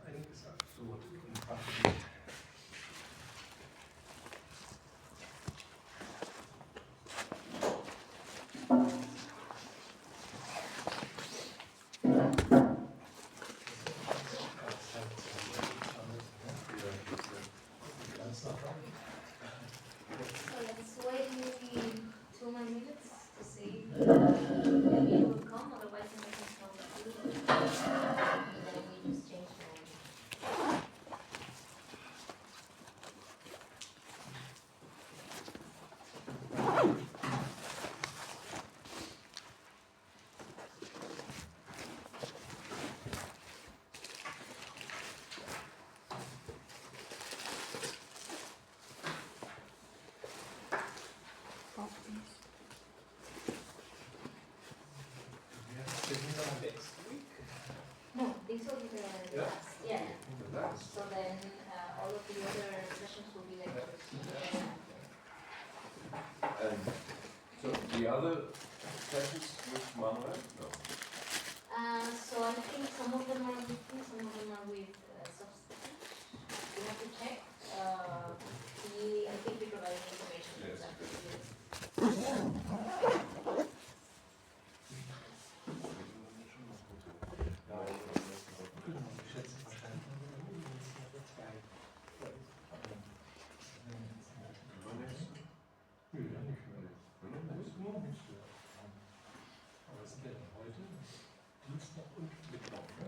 Einiges absurd im Fachgebiet. No, these will be the last. Yeah. So then all of the other sessions will be lectures. And so the other sessions with Manuel? No. So I think some of them are with me, some of them are with substitutes. We have to check. I think we provided information. Yes. Aber was sind denn heute? Dienstag und Mittwoch, ne?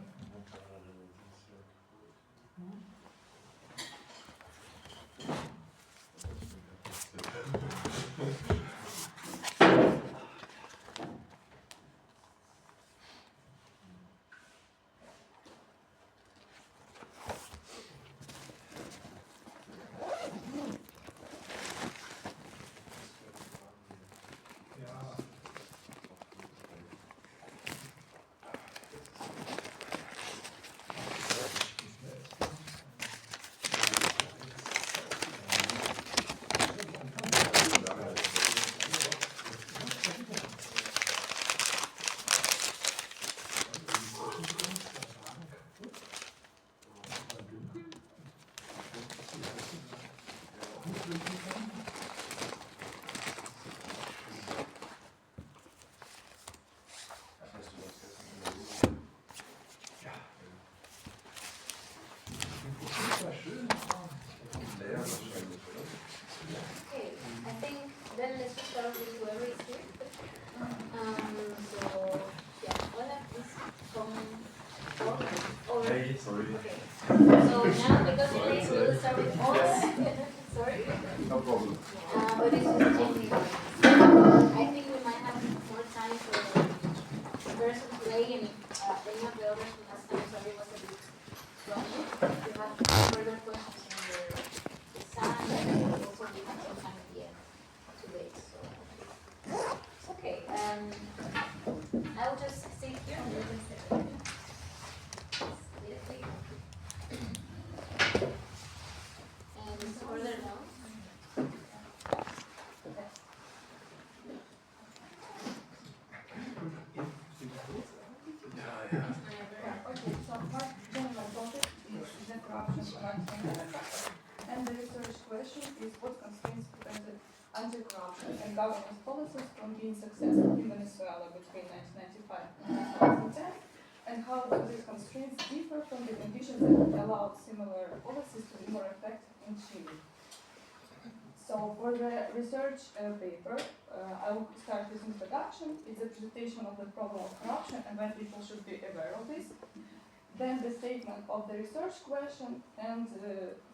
Then let's just start with whoever is here. So, yeah, hola, please come forward. Hey, sorry. Okay. So now, because you're late, we'll start with hola. Sorry. No problem. But this is changing. I think we might have more time for the person today, and any of the others who last time, sorry, was a bit rushed. If you have further questions on your exam, also we have some time at the end. Okay, I'll just sit here and further down. Okay, so my general topic is the corruption and the research question is what constraints prevented anti-corruption and governance policies from being successful in Venezuela between 1995 and 2010, and how do these constraints differ from the conditions that allowed similar policies to be more effective in Chile. So for the research paper, I will start with introduction. It's a presentation of the problem of corruption and why people should be aware of this. Then the statement of the research question and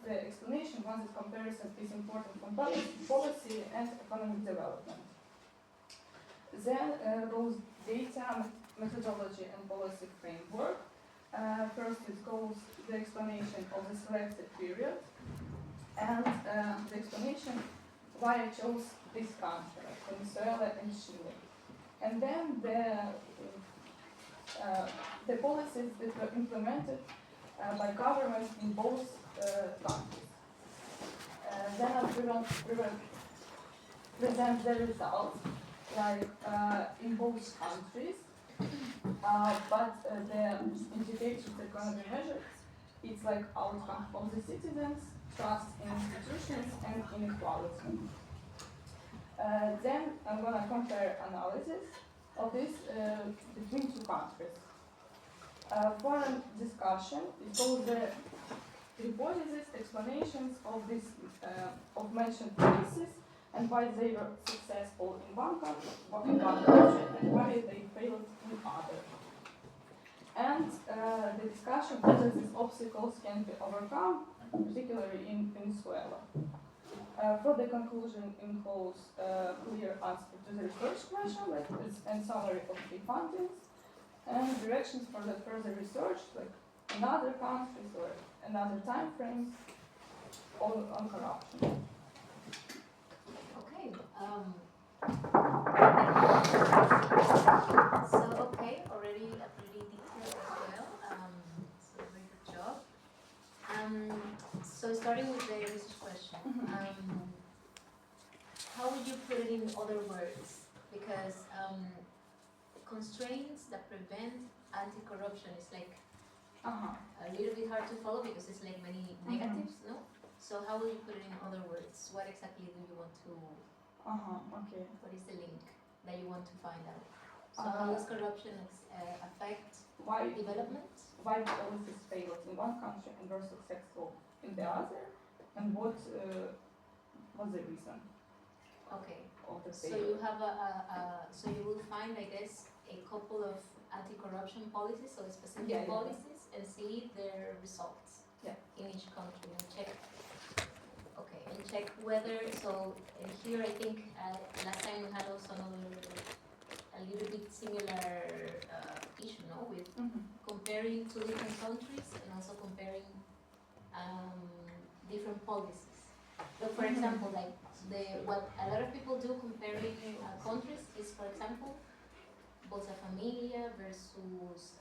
the explanation once this comparison is important from policy and economic development. Then goes data, methodology and policy framework. First it goes the explanation of the selected period and the explanation why I chose this country, Venezuela and Chile. And then the policies that were implemented by governments in both countries. Then I will present the results, like in both countries. but the indicators that are going to be measured, it's like outcome of the citizens, trust in institutions, and inequality. Then I'm going to compare analysis of this between two countries. For a discussion, it shows the hypotheses, explanations of this of mentioned cases, and why they were successful in one country, and why they failed in other. And the discussion whether these obstacles can be overcome, particularly in Venezuela. For the conclusion includes clear answer to the research question, like and summary of the findings, and directions for the further research, like in other countries or in other time frames, all on corruption. Okay. So okay, already a pretty detailed as well. So very good job. So starting with the research question, how would you put it in other words? Because constraints that prevent anti-corruption is like a little bit hard to follow because it's like many negatives, no? So how will you put it in other words? What exactly do you want to? Okay. What is the link that you want to find out? So how does corruption affect development? Why policies failed in one country and were successful in the other, and what was the reason? Okay. Of the So failure? you have so you will find, I guess, a couple of anti-corruption policies, so specific policies, and see their results in each country and check. Okay, and check whether, so and here I think last time we had also a little bit similar issue, no, with comparing two different countries and also comparing different policies. Look, for example, like what a lot of people do comparing countries is, for example, Bolsa Familia versus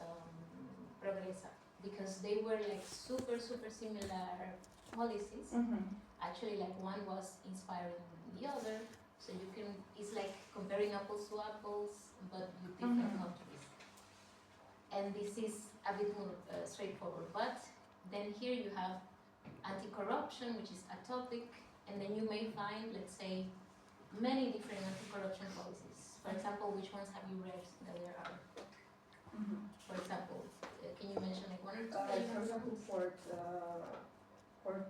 Progresa, because they were like super similar policies. Actually, like one was inspiring the other, so you can, it's like comparing apples to apples, but with different countries. And this is a bit more straightforward, but then here you have anti-corruption, which is a topic, and then you may find, let's say, many different anti-corruption policies. For example, which ones have you read that there are? For example, can you mention like one or two? For example, court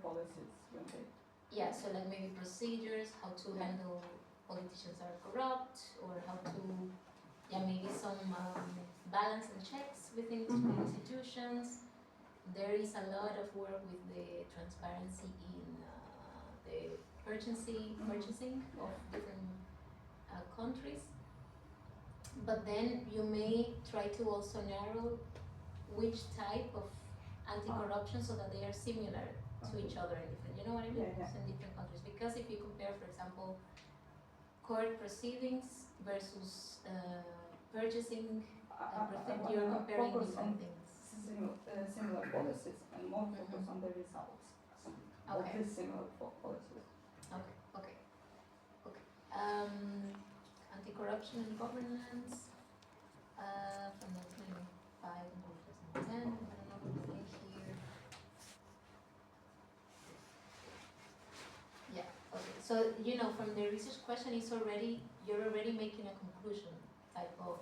policies, when they... Yeah, so like maybe procedures, how to handle politicians are corrupt, or how to, maybe some balance and checks within institutions. There is a lot of work with the transparency in the purchasing of different countries. But then you may try to also narrow which type of anti-corruption so that they are similar to each other in different, you know what I mean? So in different countries. Because if you compare, for example, court proceedings versus purchasing, you're comparing different things. Similar policies and more focus on the results of the similar policies. Okay. Anti-corruption and governance from 1995 and 2010. I don't know what the link here. Yeah. Okay. So from the research question, you're already making a conclusion type of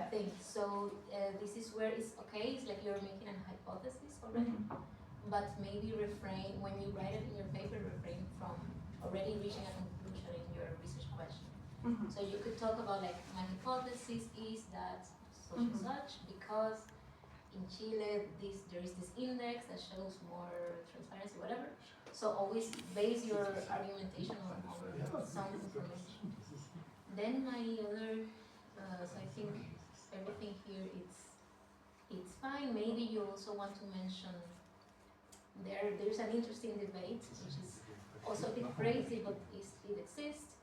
thing. So this is where it's okay. It's like you're making a hypothesis already, but maybe refrain when you write it in your paper. Refrain from already reaching a conclusion in your research question. So you could talk about like my hypothesis is that such and such because in Chile there is this index that shows more transparency, whatever. So always base your argumentation on some information. Then my other, so I think everything here it's fine. Maybe you also want to mention there's an interesting debate which is also a bit crazy, but it exists,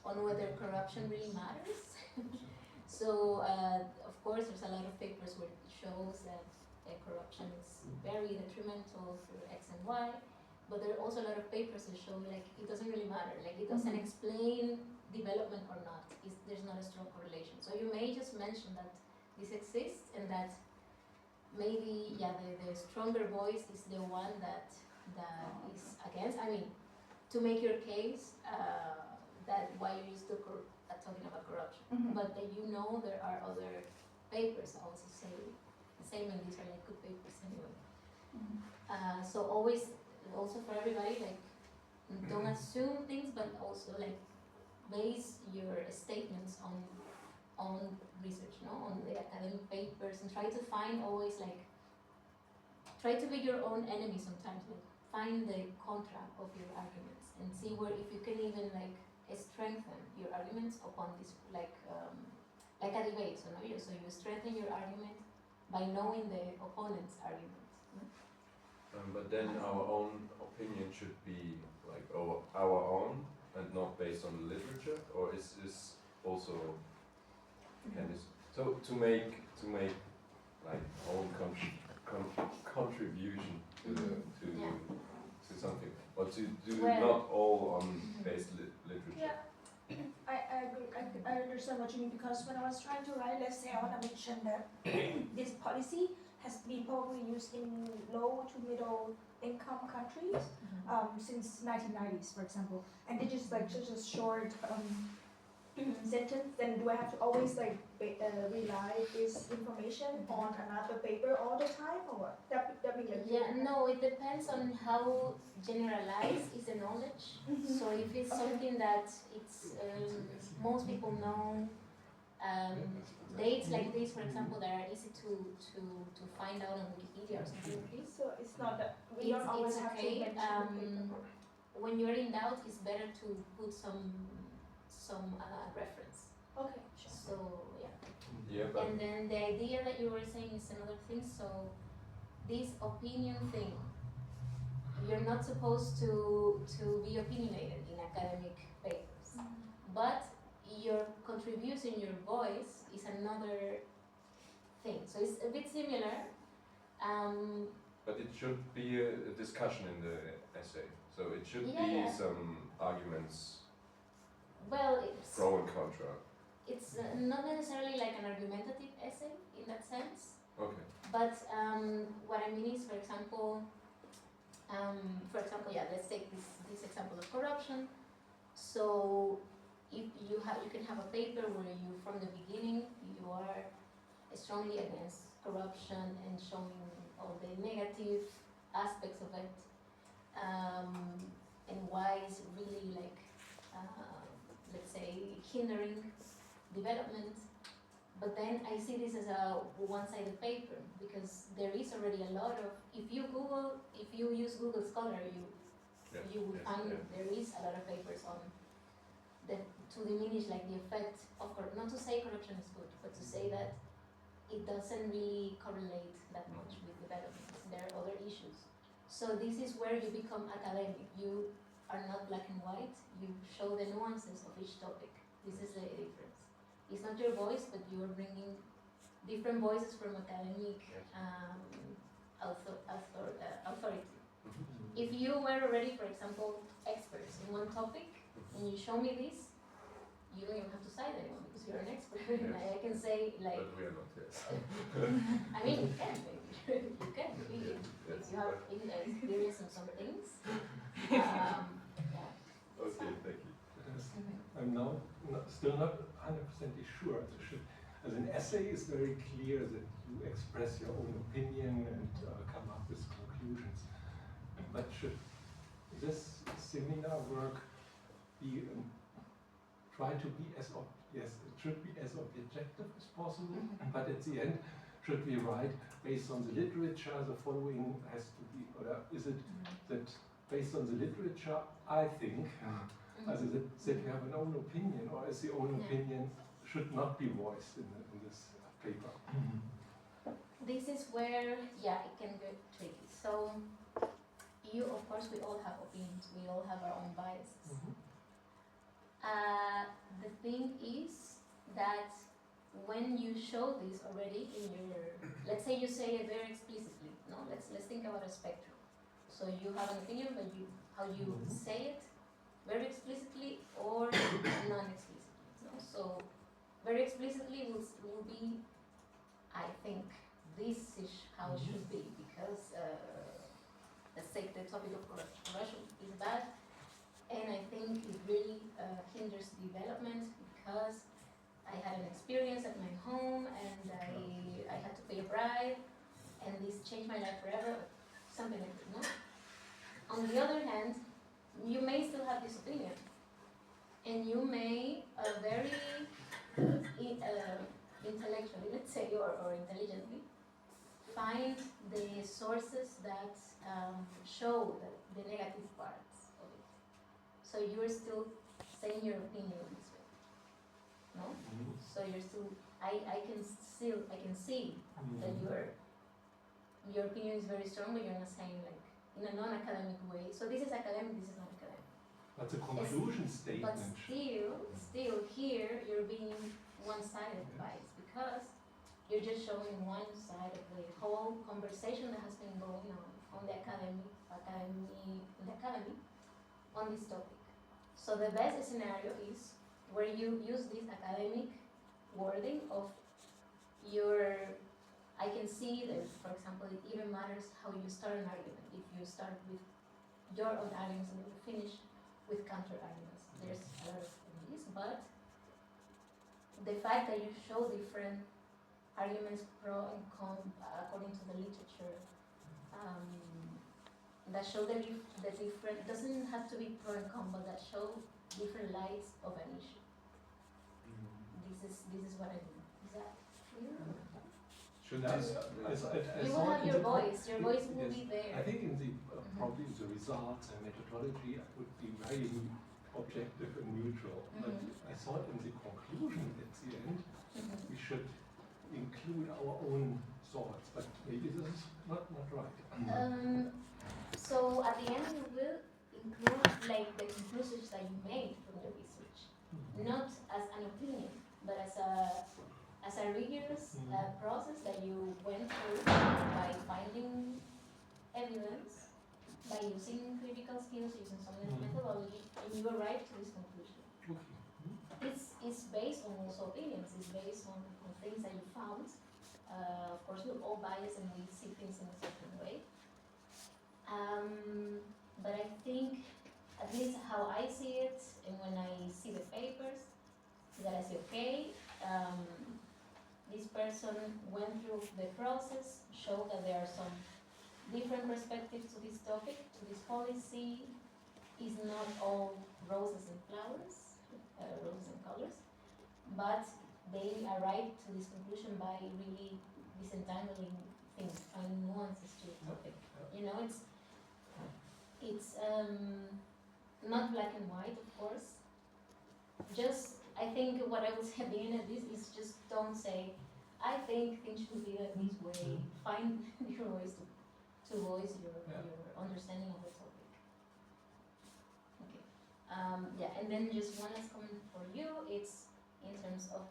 on whether corruption really matters. So of course there's a lot of papers where it shows that corruption is very detrimental for X and Y, but there are also a lot of papers that show like it doesn't really matter, like it doesn't explain development or not. There's not a strong correlation. So you may just mention that this exists and that maybe the stronger voice is the one that is against. I mean, to make your case that why you're still talking about corruption, but that you know there are other papers also say the same, and these are like good papers anyway. So always, also for everybody, like don't assume things, but also like base your statements on research, no, on the academic papers, and try to find always like try to be your own enemy sometimes. Like find the contra of your arguments and see where if you can even like strengthen your arguments upon this like a debate. So no, so you strengthen your argument by knowing the opponent's arguments. No? But then our own opinion should be like our own and not based on the literature, or is this also can this so to make like own contribution to the to something, but to do not all on based literature. Yeah, I agree. I understand what you mean, because when I was trying to write, let's say I want to mention that this policy has been probably used in low to middle income countries since 1990s, for example, and they just like just a short sentence. Then do I have to always like rely this information on another paper all the time, or what? That means No, it depends on how generalized is the knowledge. So if it's something that it's most people know, dates like this, for example, that are easy to find out on Wikipedia or something like this. So it's not that we don't always have to mention the paper. When you're in doubt, it's better to put some reference. Okay, sure. So Yeah, but and then the idea that you were saying is another thing. So this opinion thing, you're not supposed to be opinionated in academic papers, but your contribution, your voice is another thing. So it's a bit similar. But it should be a discussion in the essay. So it should be some arguments, Well, it's pro and contra. it's not necessarily like an argumentative essay in that sense. Okay. But what I mean is, for example, let's take this example of corruption. So if you can have a paper where you, from the beginning, you are strongly against corruption and showing all the negative aspects of it, and why it's really like, let's say, hindering development. But then I see this as a one-sided paper, because there is already a lot of, if you use Google Scholar, you will find there is a lot of papers on that to diminish like the effect of, not to say corruption is good, but to say that it doesn't really correlate that much with development. There are other issues. So this is where you become academic. You are not black and white. You show the nuances of each topic. This is the difference. It's not your voice, but you are bringing different voices from academic authority. If you were already, for example, experts in one topic, and you show me this, you don't even have to cite anyone because you're an expert. I can say like. But we are not yet. I mean, you can maybe. You can really. If you have experience in some things. Okay, thank you. I'm now still not 100% sure. As an essay is very clear that you express your own opinion and come up with conclusions. But should this seminar work be try to be as it should be as objective as possible, but at the end should we write based on the literature, the following has to be, or is it that based on the literature, I think, that you have an own opinion, or is the own opinion should not be voiced in this paper? This is where, it can get tricky. So, of course, we all have opinions, we all have our own biases. The thing is that when you show this already in your, let's say you say it very explicitly, no? Let's think about a spectrum. So you have an opinion, but how you say it, very explicitly or non-explicitly. No? So very explicitly will be I think this is how it should be, because let's take the topic of corruption is bad, and I think it really hinders development, because I had an experience at my home and I had to pay a bribe, and this changed my life forever, something like that, no? On the other hand, you may still have this opinion, and you may very intellectually, let's say, or intelligently, find the sources that show the negative parts of it. So you're still saying your opinion this way, no? So you're still, I can see that your opinion is very strong, but you're not saying like in a non-academic way. So this is academic, this is not academic. That's a conclusion statement. But still here you're being one-sided by it, because you're just showing one side of the whole conversation that has been going on the academy on this topic. So the best scenario is where you use this academic wording of your, I can see that, for example, it even matters how you start an argument. If you start with your own arguments and you finish with counter arguments, there's a lot of these, but the fact that you show different arguments pro and con according to the literature, that show the different, doesn't have to be pro and con, but that show different lights of an issue. This is what I mean. Is that clear? Should I You will have your voice will be there. I think in the probably the results and methodology I would be very objective and neutral. But I thought in the conclusion at the end we should include our own thoughts, but maybe this is not right. So at the end you will include like the conclusions that you made from the research, not as an opinion, but as a rigorous process that you went through by finding evidence, by using critical skills, using some methodology, and you arrived to this conclusion. It's based on also opinions, it's based on things that you found. Of course, we're all biased and we see things in a certain way. But I think, at least how I see it, and when I see the papers, that I say, okay, this person went through the process, showed that there are some different perspectives to this topic, to this policy, is not all roses and flowers, roses and colors, but they arrived to this conclusion by really disentangling things, finding nuances to the topic. You know, it's not black and white, of course. Just, I think what I would say at the end of this is just don't say, I think things should be this way. Find your ways to voice your understanding of the topic. Okay. Yeah, and then just one last comment for you. It's in terms of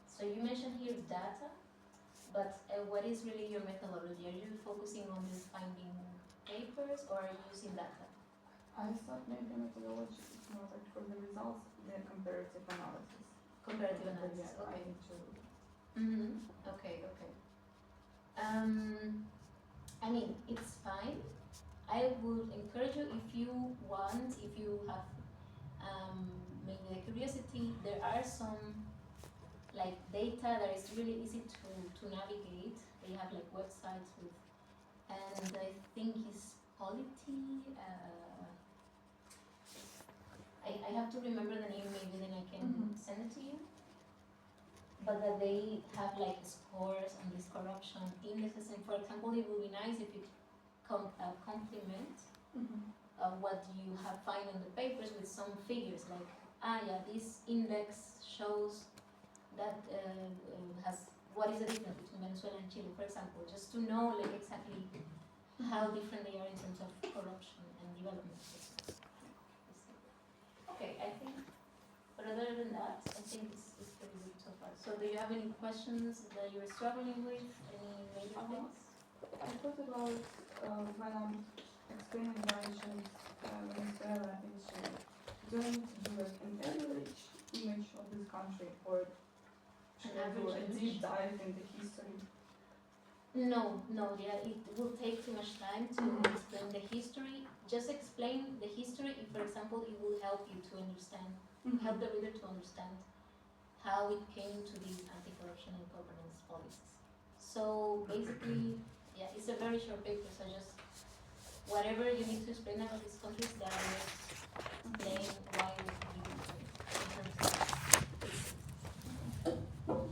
so you mentioned here data, but what is really your methodology? Are you focusing on just finding papers, or are you using data? I thought maybe methodology is more like for the results than comparative analysis. Comparative analysis, Yeah, okay. I need to. Okay. I mean, it's fine. I would encourage you, if you want, if you have maybe the curiosity, there are some like data that is really easy to navigate. They have like websites with, and I think it's Polity. I have to remember the name, maybe then I can send it to you. But that they have like scores on this corruption indexes, and for example, it would be nice if you complement what you have found in the papers with some figures, like, this index shows that has, what is the difference between Venezuela and Chile, for example, just to know like exactly how different they are in terms of corruption and development. Okay, I think, but other than that, I think it's pretty good so far. So do you have any questions that you're struggling with, any major things? I thought about when I'm explaining Mauritius, Venezuela, and Chile. Do I need to do like an average image of this country, or should I do a deep dive in the history? No, yeah, it will take too much time to explain the history. Just explain the history, if, for example, it will help you to understand, help the reader to understand how it came to these anti-corruption and governance policies. So basically, yeah, it's a very short paper, so just whatever you need to explain about these countries, that I will explain why we do it.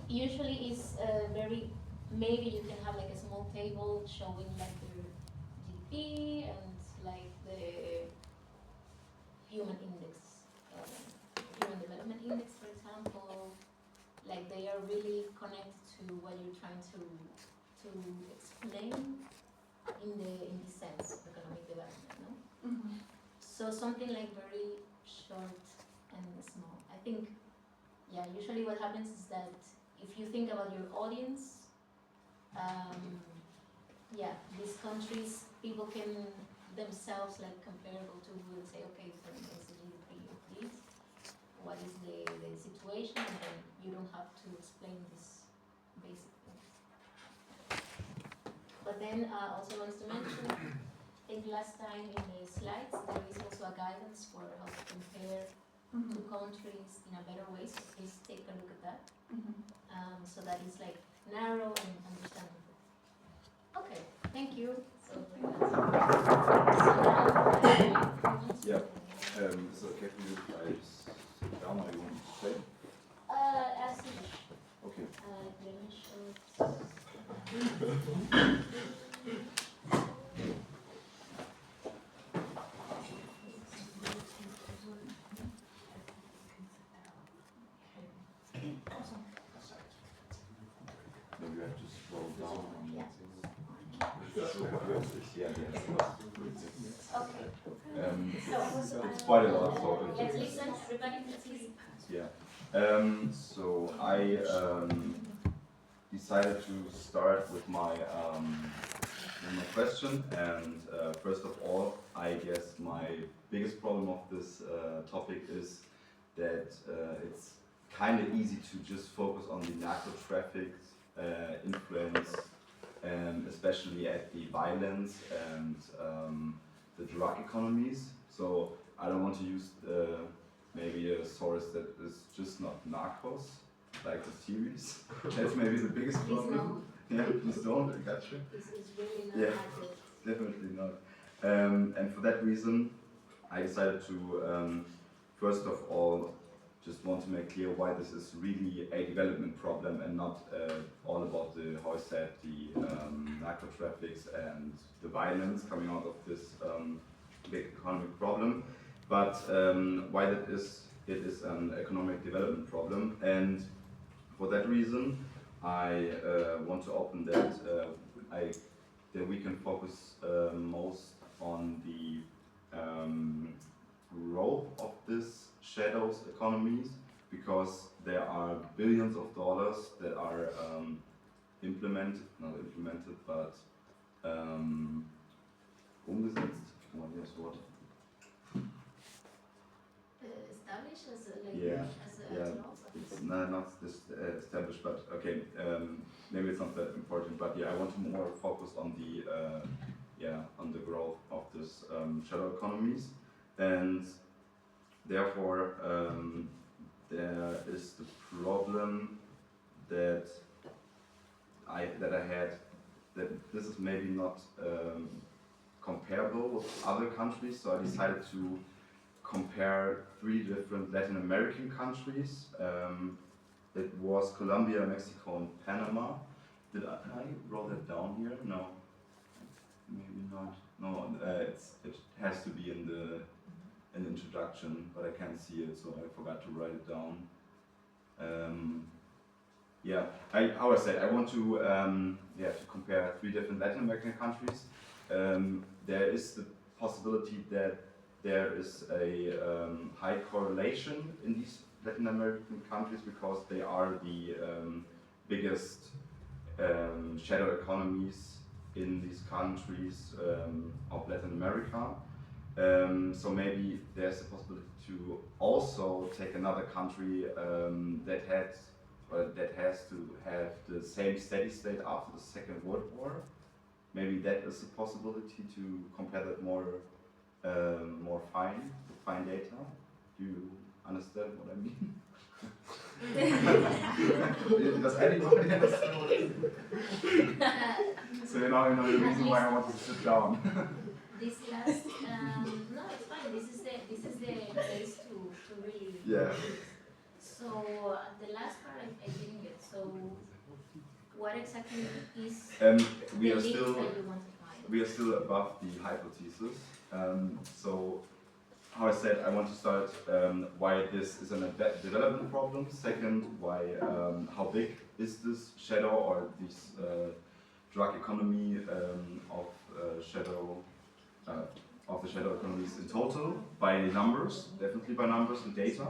Usually it's very, maybe you can have like a small table showing like the GDP and like the human index, human development index, for example. Like they are really connected to what you're trying to explain in this sense of economic development, no? So something like very short and small. I think, yeah, usually what happens is that if you think about your audience, yeah, these countries, people can themselves like comparable to Google and say, okay, so what's the GDP of this? What is the situation? And then you don't have to explain this basic things. But then also wants to mention, I think last time in the slides, there is also a guidance for how to compare two countries in a better way, so please take a look at that. So that is like narrow and understandable. Okay, thank you. So Yeah. So can you guys sit down or you want to stay? as you wish. Okay. Let me show. Maybe you have to scroll down. Yeah. Yeah, Okay. So it's quite a lot. So let's listen, everybody, let's listen. yeah. So I decided to start with my question, and first of all, I guess my biggest problem of this topic is that it's kind of easy to just focus on the narco traffic influence, especially at the violence and the drug economies. So I don't want to use maybe a source that is just not Narcos, like the series. That's maybe the biggest problem. Yeah, please don't, I got you. This is really not Yeah. accurate. Definitely not. And for that reason, I decided to, first of all, just want to make clear why this is really a development problem and not all about the, how I said, the narco traffics and the violence coming out of this big economic problem, but why it is an economic development problem. And for that reason, I want to open that that we can focus most on the growth of this shadows economies, because there are billions of dollars that are not implemented, but umgesetzt. Oh, yes, what? Established as a, like, Yeah, as yeah. laws? It's not this established, but okay, maybe it's not that important. But yeah, I want to more focus on the on the growth of this shadow economies, and therefore there is the problem that I had, that this is maybe not comparable with other countries. So I decided to compare 3 different Latin American countries. It was Colombia, Mexico, and Panama. Did I wrote that down here? No, maybe not. No, it has to be in the introduction, but I can't see it, so I forgot to write it down. Yeah, how I said, I want to to compare 3 different Latin American countries. There is the possibility that there is a high correlation in these Latin American countries because they are the biggest shadow economies in these countries of Latin America. So maybe there's a possibility to also take another country that had that has to have the same steady state after the Second World War. Maybe that is a possibility to compare that more fine data. Do you understand what I mean? Does anybody understand what I mean? So you know the reason why I want to sit down. This last, no, it's fine. This is the place to really. Yeah. So the last part I didn't get. So what exactly is We the are link still that you want to find? we are still above the hypothesis. So how I said, I want to start why this is a development problem. Second, why how big is this shadow or this drug economy of the shadow economies in total, by numbers, definitely by numbers and data,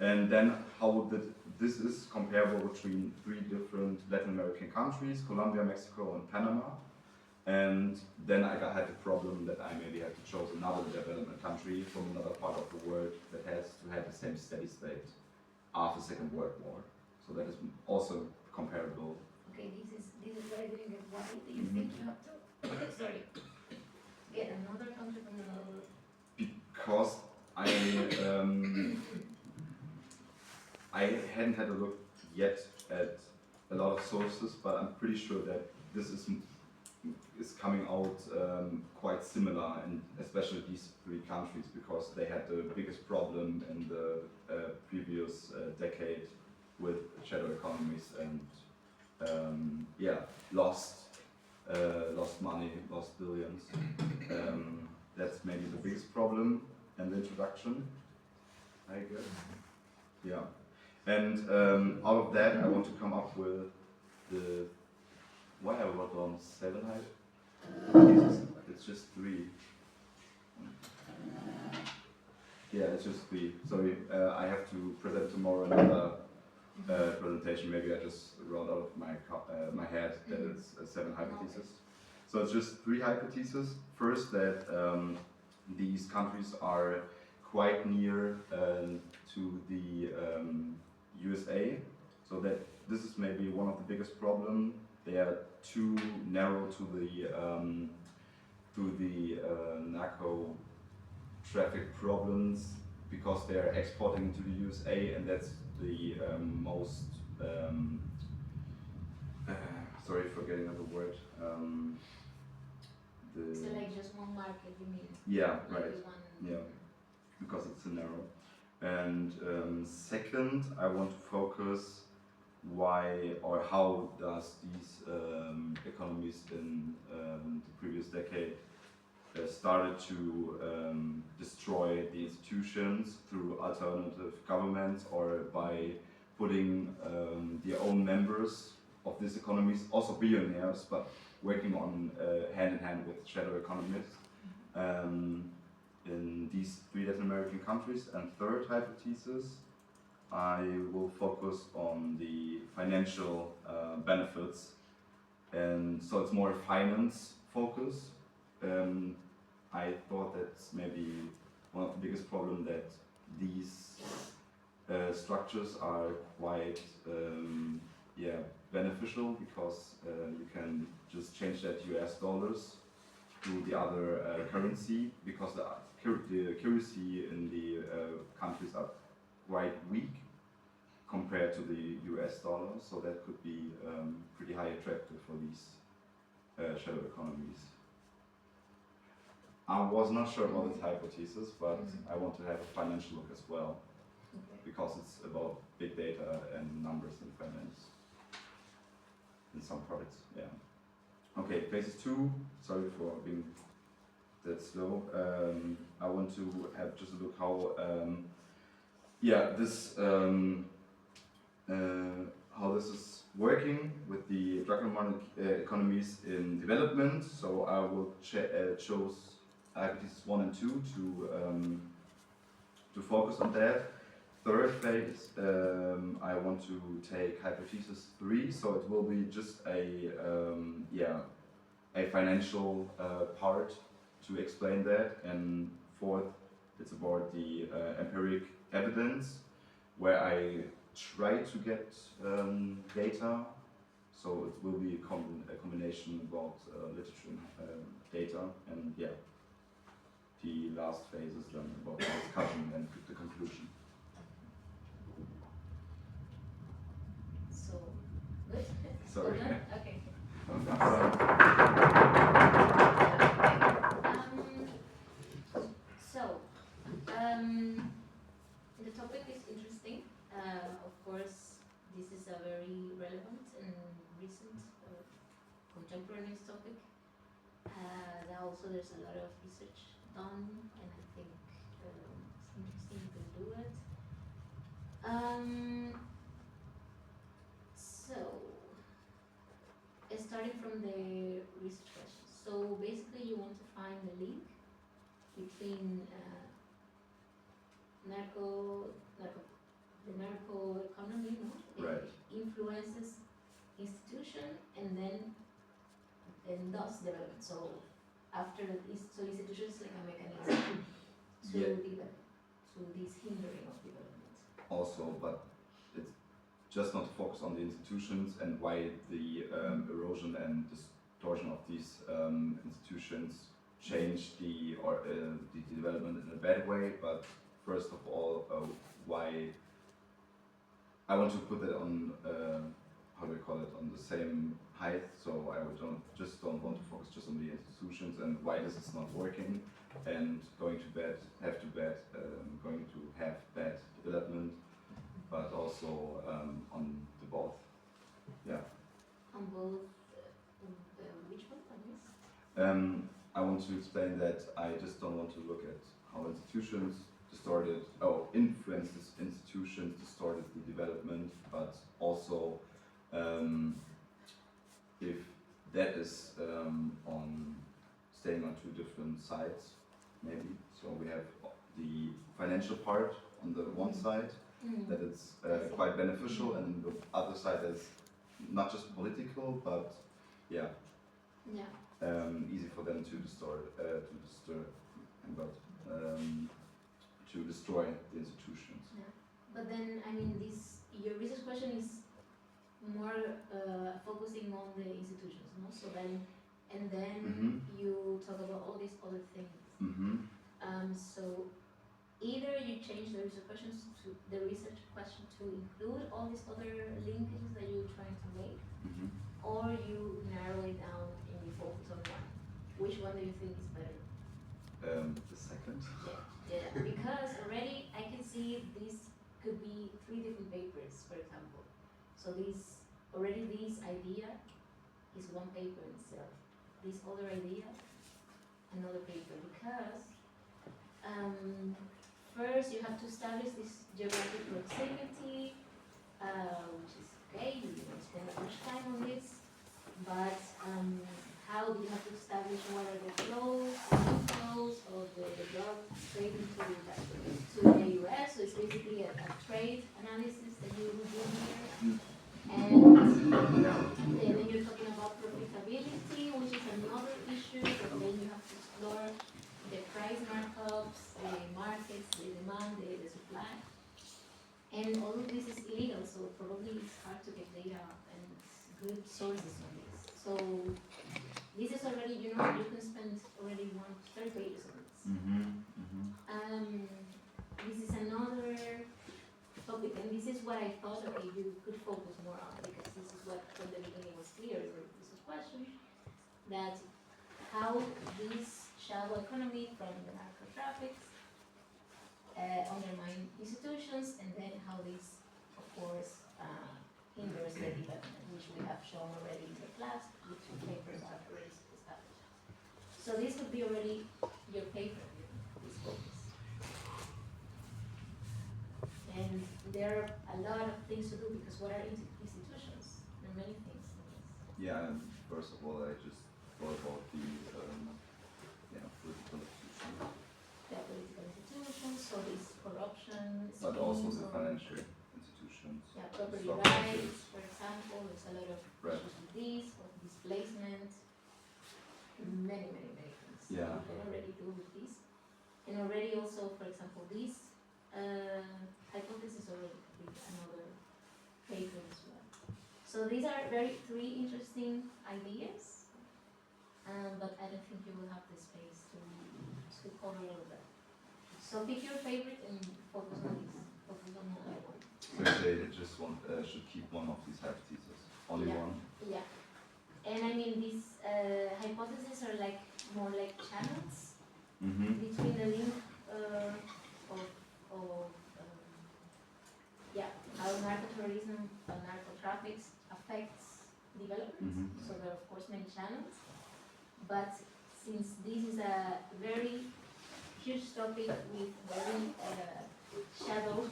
and then how this is comparable between 3 different Latin American countries, Colombia, Mexico, and Panama. And then I had the problem that I maybe have to choose another development country from another part of the world that has to have the same steady state after Second World War. So that is also comparable. Okay, this is what I didn't get. Why do you think you have to sorry, get another country from another? Because I hadn't had a look yet at a lot of sources, but I'm pretty sure that this is coming out quite similar, and especially these 3 countries, because they had the biggest problem in the previous decade with shadow economies and lost money, lost billions. That's maybe the biggest problem in the introduction, I guess. Yeah, and out of that I want to come up with the why I wrote on 7 hypotheses. It's just 3. Yeah, it's just 3. Sorry, I have to present tomorrow another presentation. Maybe I just wrote out of my head that it's 7 hypotheses. So it's just 3 hypotheses. First, that these countries are quite near to the USA, so that this is maybe one of the biggest problems. They are too narrow to the narco traffic problems, because they are exporting to the USA, and that's the most sorry for getting another word. So like just one market, you mean? Yeah, Like right. one. Yeah, because it's a narrow. And second, I want to focus why or how does these economies in the previous decade started to destroy the institutions through alternative governments, or by putting their own members of these economies, also billionaires, but working on hand in hand with shadow economists in these 3 Latin American countries. And third hypothesis, I will focus on the financial benefits, and so it's more finance focus. I thought that's maybe one of the biggest problems, that these structures are quite beneficial, because you can just change that US dollars to the other currency, because the currency in the countries are quite weak compared to the US dollar, so that could be pretty high attractive for these shadow economies. I was not sure about this hypothesis, but I want to have a financial look as well, because it's about big data and numbers and finance in some products. Yeah. Okay, phases 2. Sorry for being that slow. I want to have just a look how how this is working with the drug economies in development. So I will choose hypothesis 1 and 2 to focus on that. Third phase, I want to take hypothesis 3, so it will be just a financial part to explain that. And fourth, it's about the empiric evidence, where I try to get data. So it will be a combination about literature and data, and yeah, the last phase is then about the discussion and the conclusion. So, good? Sorry. Okay. The topic is interesting. Of course, this is a very relevant and recent contemporary topic. Also, there's a lot of research done, and I think it's interesting to do it. Starting from the research questions. So basically, you want to find the link between the narco economy, no? Right. Influences institution and thus development. So after this, so institution is like a mechanism to develop, to this hindering of development. Also, but it's just not to focus on the institutions and why the erosion and distortion of these institutions change the development in a bad way, but first of all, why I want to put it on how do we call it, on the same height. So I don't want to focus just on the institutions and why this is not working and going to have bad development, but also on the both. Yeah. On both, which one? On this? I want to explain that I just don't want to look at how institutions influences institutions distorted the development, but also if that is on staying on two different sides, maybe. So we have the financial part on the one side, that it's quite beneficial, and the other side is not just political, but yeah. Easy for them to destroy the institutions. Yeah. But then, I mean, your research question is more focusing on the institutions, no? So then, and then you talk about all these other things. So either you change the research question to include all these other linkings that you're trying to make, or you narrow it down and you focus on one. Which one do you think is better? The second. Yeah, because already I can see these could be 3 different papers, for example. So this idea is one paper itself. This other idea, another paper. Because first you have to establish this geographic proximity, which is okay, you don't spend much time on this, but how do you have to establish what are the flows of the drug trade to the US? So it's basically a trade analysis that you will do here. And then you're talking about profitability, which is another issue, but then you have to explore the price markups, the markets, the demand, the supply. And all of this is illegal, so probably it's hard to get data and good sources on this. So this is already, you can spend already 1/3 pages on this. This is another topic, and this is what I thought, okay, you could focus more on, because this is what from the beginning was clear, this is question, that how this shadow economy from the narco traffics undermine institutions, and then how this, of course, hinders the development, which we have shown already in the class, which papers are already established. So this would be already your paper, this focus. And there are a lot of things to do, because what are institutions? There are many things in this. Yeah, and first of all, I just thought about the political institutions. Yeah, political institutions, so this corruption. But also the financial institutions. Yeah, property stock rights, markets. for example, there's a lot of Right. issues with this, of displacement, many things Yeah. you can already do with this. And already also, for example, this hypothesis or with another paper as well. So these are three interesting ideas, but I don't think you will have the space to cover all of that. So pick your favorite and focus on this. Focus on another one. So they just should keep one of these hypotheses. Only Yeah. one. Yeah. And I mean, these hypotheses are like more like channels between the link of how narcotourism, narcotraffics affects development. So there are of course many channels, but since this is a very huge topic with very shadow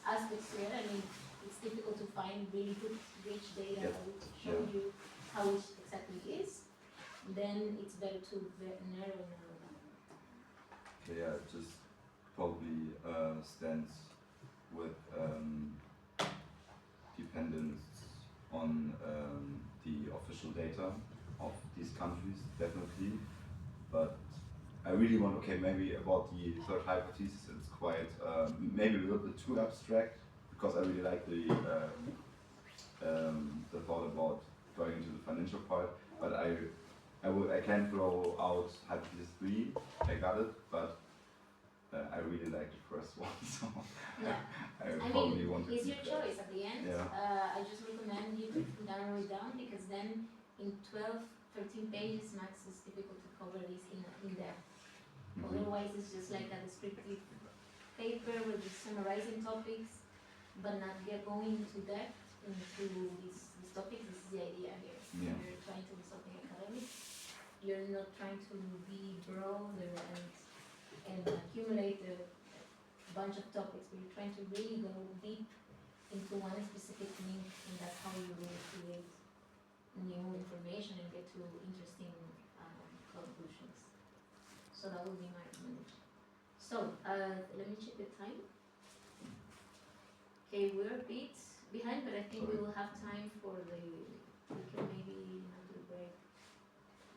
aspects to it, I mean, it's difficult to find really good rich data that would show you how it exactly is. Then it's better to narrow down. Okay, yeah, it just probably stands with dependence on the official data of these countries, definitely. But I really want, okay, maybe about the third hypothesis, it's quite, maybe a little bit too abstract, because I really like the thought about going into the financial part, but I can throw out hypothesis 3, I got it, but I really like the first one, so Yeah. I probably want to It's keep your that. choice at the end. Yeah. I just recommend you to narrow it down, because then in 12, 13 pages max is difficult to cover this in depth. Otherwise it's just like a descriptive paper with just summarizing topics, but not going into depth into these topics. This is the idea here. Yeah. You're trying to do something academic. You're not trying to be broad and accumulate a bunch of topics, but you're trying to really go deep into one specific link, and that's how you really create new information and get to interesting conclusions. So that would be my recommendation. So let me check the time. Okay, we're a bit behind, but I think we will have time for we can maybe have a break.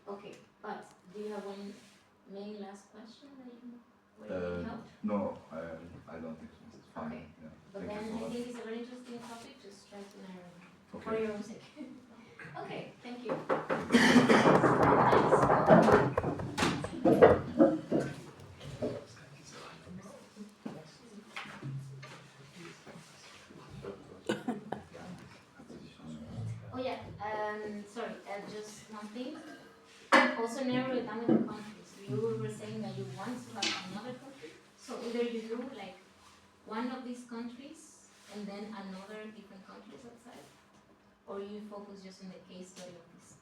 Okay, but do you have one main last question that you need help? No, I don't think so. It's fine. Okay. Yeah. But Thank then you so I much. think it's a very interesting topic, just try to narrow it down for Okay. your own sake. Okay, thank you. Oh yeah, sorry, just one thing. Also narrow it down with the countries. You were saying that you want to have another country. So either you do like one of these countries and then another different countries outside, or you focus just on the case study of these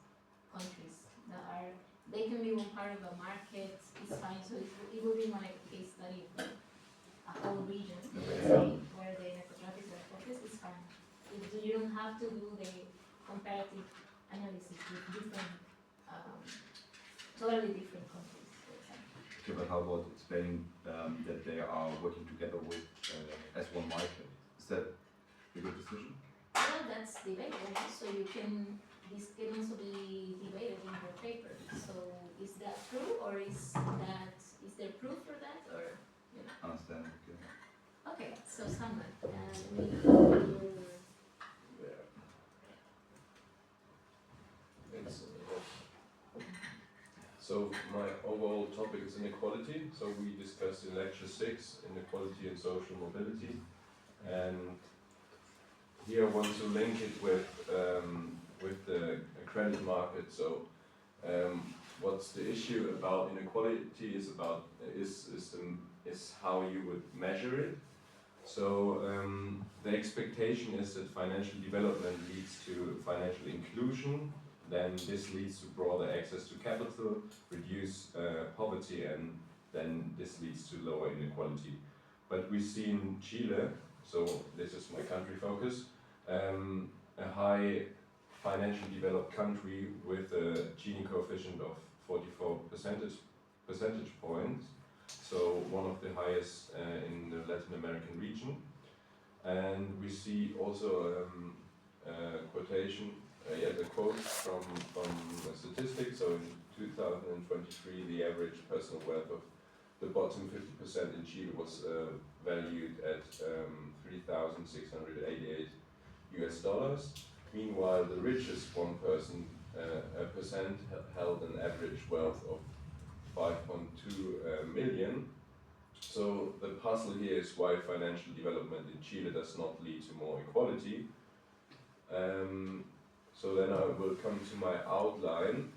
countries that they can be one part of a market, it's fine. So it will be more like a case study of a whole region, let's say, where the narcotraffic are focused, it's fine. You don't have to do the comparative analysis with different, totally different countries, for example. Okay, but how about explaining that they are working together with as one market? Is that a good decision? Well, that's debatable, so this can also be debated in your paper. So is that true, or is there proof for that, or, you know? Understand, okay. Okay, so Samuel, So my overall topic is inequality. So we discussed in lecture 6 inequality and social mobility, and here I want to link it with the credit market. So what's the issue about inequality is how you would measure it. So the expectation is that financial development leads to financial inclusion. Then this leads to broader access to capital, reduce poverty, and then this leads to lower inequality. But we see in Chile, so this is my country focus, a high financially developed country with a Gini coefficient of 44 percentage points, so one of the highest in the Latin American region. And we see also a quote from statistics. So in 2023, the average personal wealth of the bottom 50% in Chile was valued at $3,688 US. Meanwhile, the richest 1% held an average wealth of 5.2 million. So the puzzle here is why financial development in Chile does not lead to more equality. So then I will come to my outline.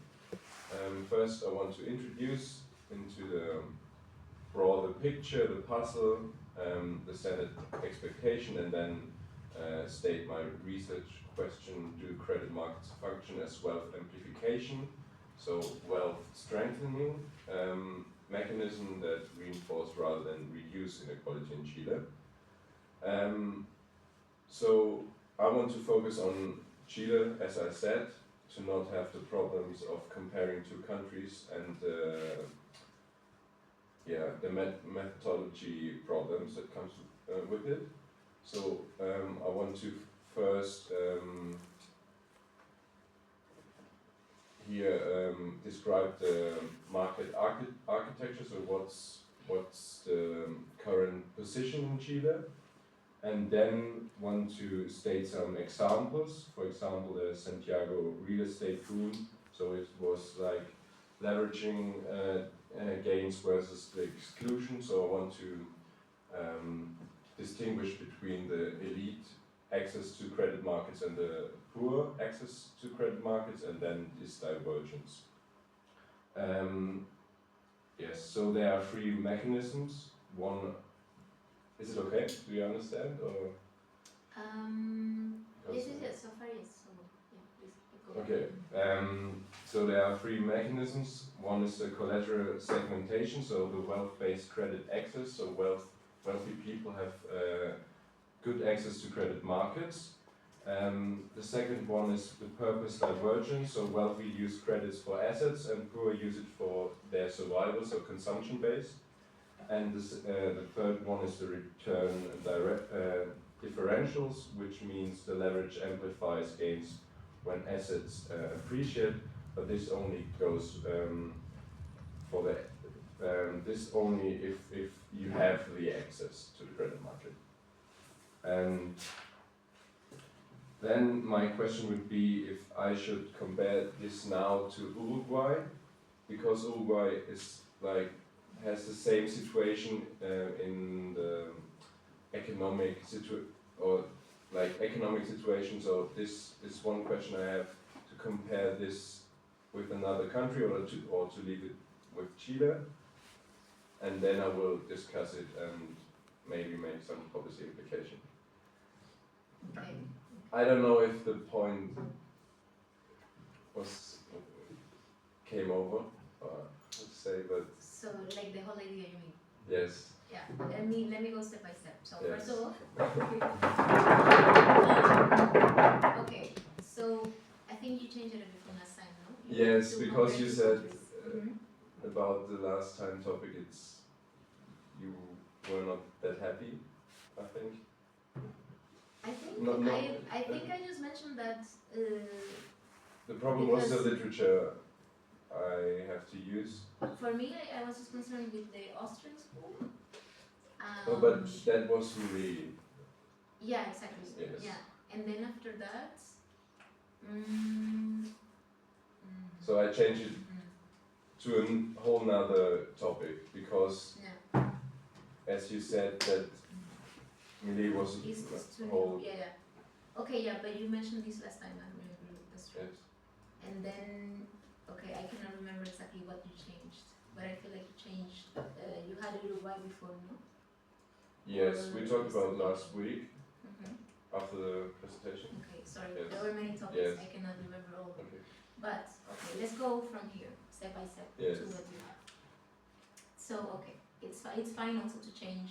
First, I want to introduce into the broader picture, the puzzle, the standard expectation, and then state my research question: do credit markets function as wealth amplification, so wealth strengthening mechanism that reinforce rather than reduce inequality in Chile? So I want to focus on Chile, as I said, to not have the problems of comparing two countries and the methodology problems that comes with it. So I want to first here describe the market architecture, so what's the current position in Chile, and then want to state some examples. For example, the Santiago real estate boom, so it was like leveraging gains versus the exclusion, so I want to distinguish between the elite access to credit markets and the poor access to credit markets, and then this divergence. Yes, so there are three mechanisms. One, is it okay? Do you understand? Or This is it so far, yes. So yeah, please go. okay. So there are three mechanisms. One is the collateral segmentation, so the wealth-based credit access. So wealthy people have good access to credit markets. The second one is the purpose divergence, so wealthy use credits for assets and poor use it for their survival, so consumption based. And the third one is the return differentials, which means the leverage amplifies gains when assets appreciate, but this only goes for the this only if you have the access to the credit market. And then my question would be if I should compare this now to Uruguay, because Uruguay is like has the same situation in the economic situation. So this is one question I have, to compare this with another country or to leave it with Chile, and then I will discuss it and maybe make some policy implication. Okay. I don't know if the point came over, let's say, but So like the whole idea, you mean? yes. Yeah. Let me go step by step. So Yes. first of all, okay. So I think you changed it a bit from last time, no? Yes, To because compare you two said countries. about the last time topic, you were not that happy, I think. I think No. I think I just mentioned that. The problem was the Because- literature I have to use. For me, I was just concerned with the Austrian school. Oh, but that was really, Yeah, exactly. Yes. Yeah, and then after that, so I changed it to a whole nother topic, because yeah, as you said that Millet was it's too whole, yeah. Okay, yeah, but you mentioned this last time. I remember that's true. yes. And then, okay, I cannot remember exactly what you changed, but I feel like you changed. You had Uruguay before, no? Yes, we talked about last week Mm-hmm. after the presentation. Okay, sorry, Yes. there were many topics. Yes. I cannot remember all. Okay. But okay, let's go from here, step by step, Yes. to what you have. So okay, it's fine also to change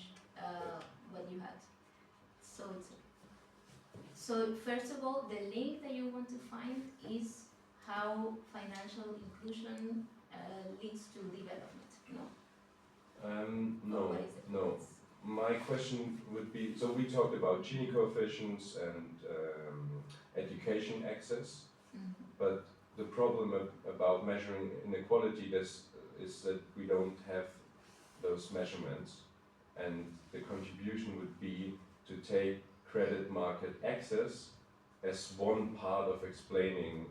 what you had. So it's okay. So first of all, the link that you want to find is how financial inclusion leads to development. No. No, What is it? no. My question would be, so we talked about Gini coefficients and education access, but the problem about measuring inequality is that we don't have those measurements, and the contribution would be to take credit market access as one part of explaining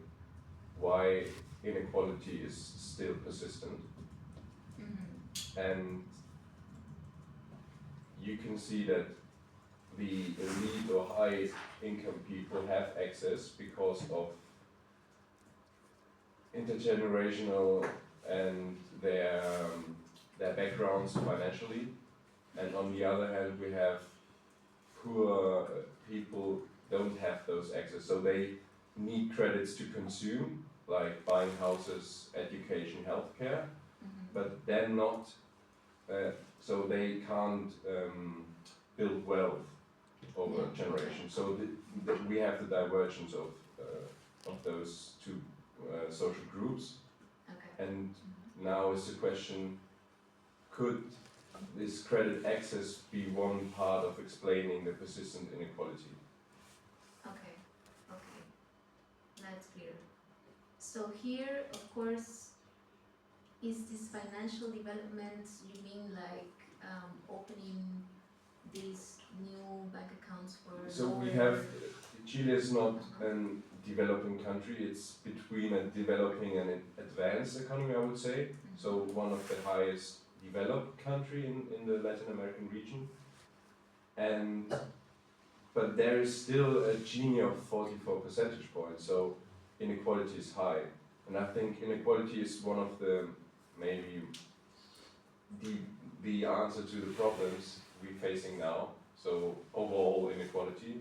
why inequality is still persistent. And you can see that the elite or high income people have access because of intergenerational and their backgrounds financially, and on the other hand we have poor people don't have those access, so they need credits to consume, like buying houses, education, healthcare, but then not, so they can't build wealth over generations. So we have the divergence of those two social groups. Okay. And now is the question, could this credit access be one part of explaining the persistent inequality? Okay, okay, that's clear. So here, of course, is this financial development, you mean like opening these new bank accounts for So we lower- have, Chile is not a developing country, it's between a developing and an advanced economy, I would say. So one of the highest developed country in the Latin American region. But there is still a Gini of 44 percentage points, so inequality is high. And I think inequality is one of the, maybe the answer to the problems we're facing now. So overall inequality.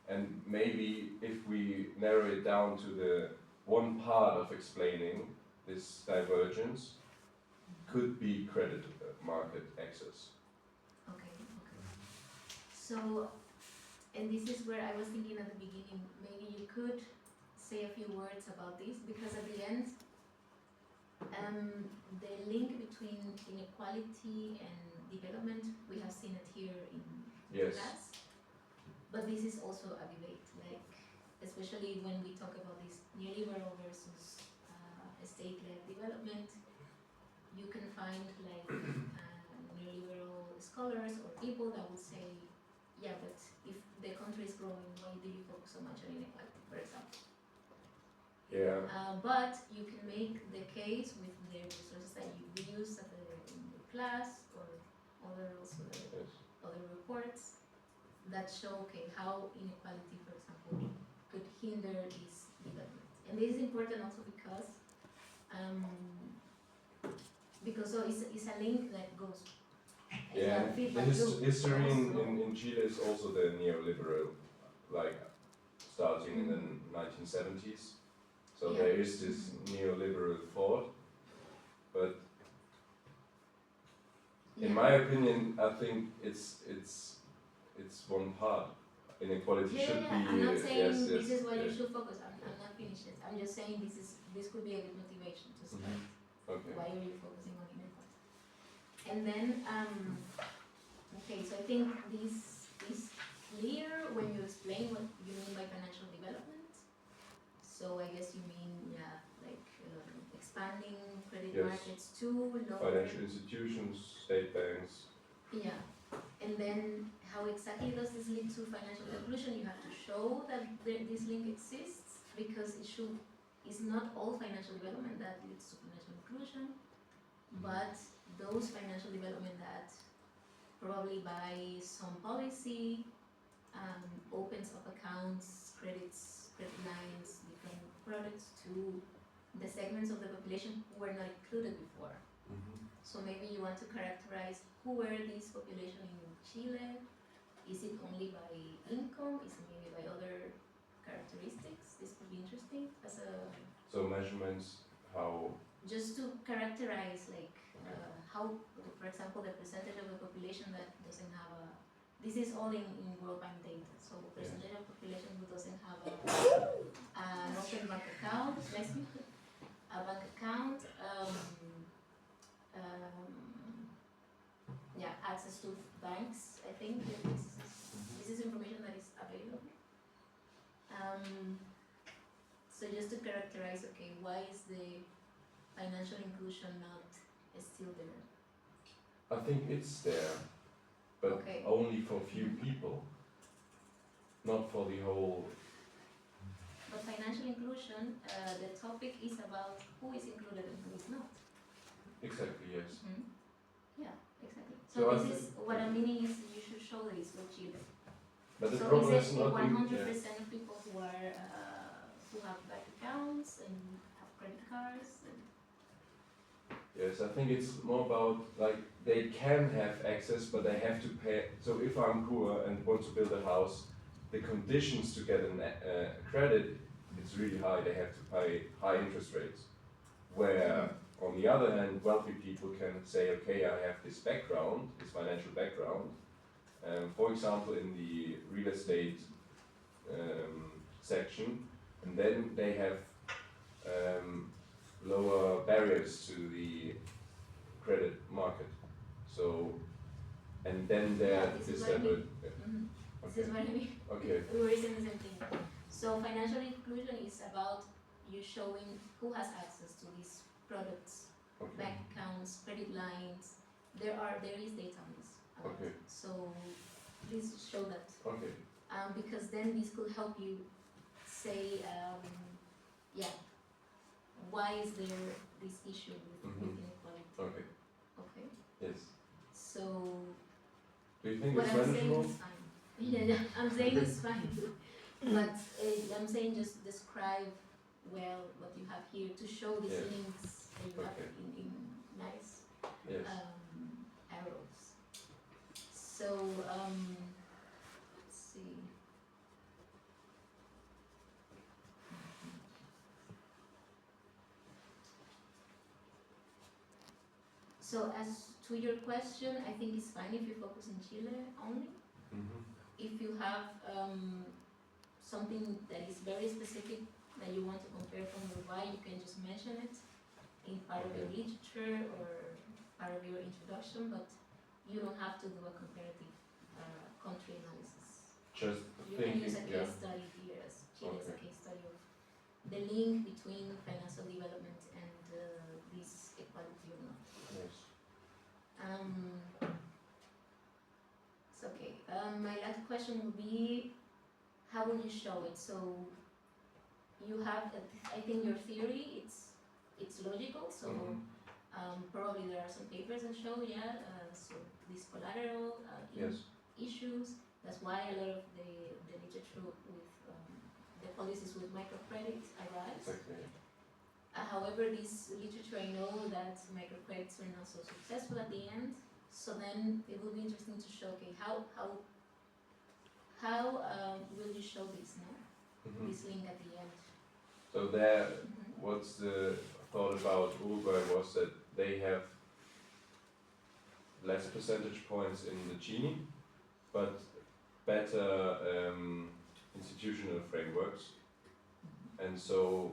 And maybe if we narrow it down to the one part of explaining this divergence, could be credit market access. Okay, okay. So, and this is where I was thinking at the beginning, maybe you could say a few words about this, because at the end, the link between inequality and development, we have seen it here in Yes. class, but this is also a debate, like, especially when we talk about this neoliberal versus state-led development, you can find like neoliberal scholars or people that would say, yeah, but if the country is growing, why do you focus so much on inequality, for example? Yeah. But you can make the case with the resources that you use in the class or other reports that show, okay, how inequality, for example, could hinder this development. And this is important also because so it's a link that goes. Yeah, It's a the feedback loop. history in Chile is also the neoliberal, like starting in the 1970s. So Yeah. there is this neoliberal thought, but in my opinion, I think it's one part. Inequality should be. I'm not saying yes, this is what you yes. should focus on. I'm not finished yet. I'm just saying this could be a good motivation to start. Okay. Why are you focusing on inequality? And then, okay, so I think this is clear when you explain what you mean by financial development. So I guess you mean, yeah, like expanding credit Yes. markets to lower. Financial institutions, state banks. Yeah. And then how exactly does this lead to financial inclusion? You have to show that this link exists, because it's not all financial development that leads to financial inclusion, but those financial development that probably by some policy opens up accounts, credit lines, different products to the segments of the population who were not included before. So maybe you want to characterize who were these population in Chile. Is it only by income? Is it maybe by other characteristics? This could be interesting as a. So measurements, how. Just to characterize, like how, for example, the percentage of the population that doesn't have a. This is all in World Bank data. So percentage of population who doesn't have an open bank account, a bank account. Yeah, access to banks. I think that this is information that is available. So just to characterize, okay, why is the financial inclusion not still there? I think it's there, but Okay. only for few people, not for the whole. But financial inclusion, the topic is about who is included and who is not. Exactly, yes. Yeah, exactly. So So I this is what I'm meaning is you should show this with Chile. But the So problem is is it not 100% of people who are who have bank accounts and have credit cards? And Yes, I think it's more about like they can have access, but they have to pay. So if I'm poor and want to build a house, the conditions to get a credit, it's really high. They have to pay high interest rates. Where on the other hand, wealthy people can say, okay, I have this background, this financial background. For example, in the real estate section, and then they have lower barriers to the credit market. So, and then there Yeah, this is what I mean. This Okay. is what I mean. Okay. We were saying the same thing. So financial inclusion is about you showing who has access to these products, Okay. bank accounts, credit lines. There is data on this. Okay. So please show that. Okay. Because then this could help you say, why is there this issue with inequality? Okay. Okay. Yes. So Do you think what it's I'm saying manageable? is fine. Yeah, I'm saying it's fine. But I'm saying just describe well what you have here to show these Yeah. links that you have Okay. in nice Yes. arrows. So let's see. So as to your question, I think it's fine if you focus in Chile only. If you have something that is very specific that you want to compare from Uruguay, you can just mention it in part of your literature or part of your introduction, but you don't have to do a comparative country analysis. Just You can thinking. use a Yeah. case study here as Chile is a Okay. case study of the link between financial development and this equality or not. Yes. It's okay. My last question would be, how will you show it? So you have, I think your theory, it's logical. So probably there are some papers that show, so this collateral Yes. issues. That's why a lot of the literature with the policies with microcredit arise. Exactly. However, this literature, I know that microcredits are not so successful at the end. So then it will be interesting to show, okay, how will you show this now? This link at the end. So there, what's the thought about Uruguay was that they have less percentage points in the Gini, but better institutional frameworks. And so